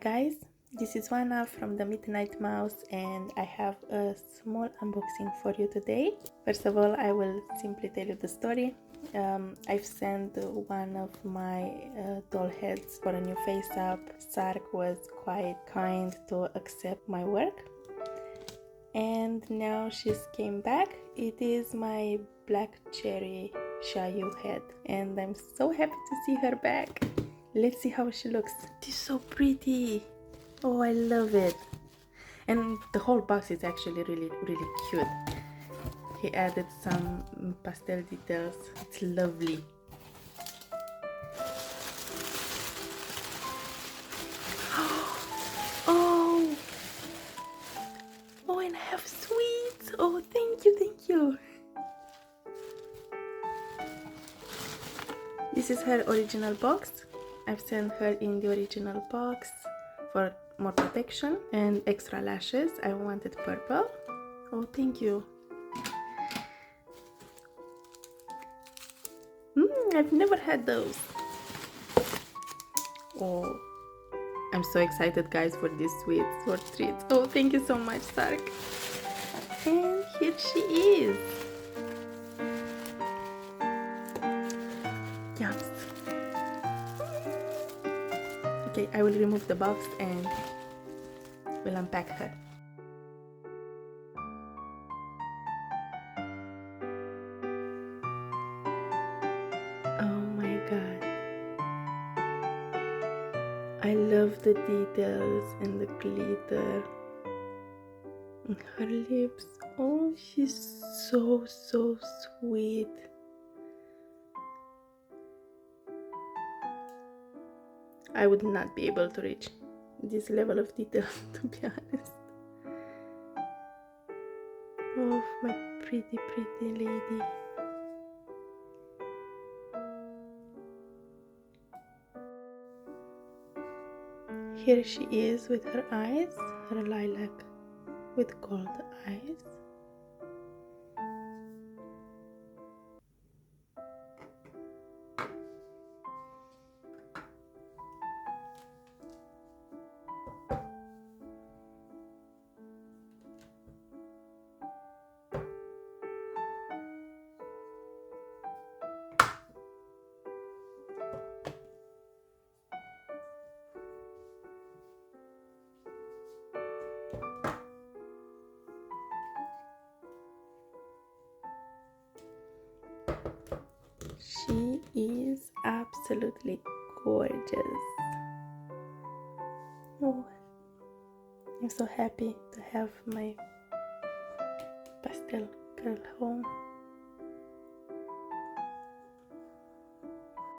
Guys, this is Wana from the Midnight Mouse and I have a small unboxing for you today. First of all, I will simply tell you the story. I've sent one of my doll heads for a new Faceup. Sarqq was quite kind to accept my work. And now she's came back. It is my Black Cherry XiaoYu head and I'm so happy to see her back. Let's see how she looks. She's so pretty. Oh, I love it. And the whole box is actually really cute. He added some pastel details. It's lovely. Oh, and I have sweets. Oh, thank you. This is her original box. I've sent her in the original box for more protection and extra lashes. I wanted purple. Oh, thank you. I've never had those. Oh, I'm so excited, guys, for these sweets or treats. Oh, thank you so much, Sarqq. And here she is. Yums. Okay, I will remove the box and we'll unpack her. Oh my god. I love the details and the glitter. And her lips. Oh, she's so sweet. I would not be able to reach this level of detail, to be honest. Oh, my pretty lady. Here she is with her eyes, her lilac with gold eyes. She is absolutely gorgeous. Oh, I'm so happy to have my pastel girl home.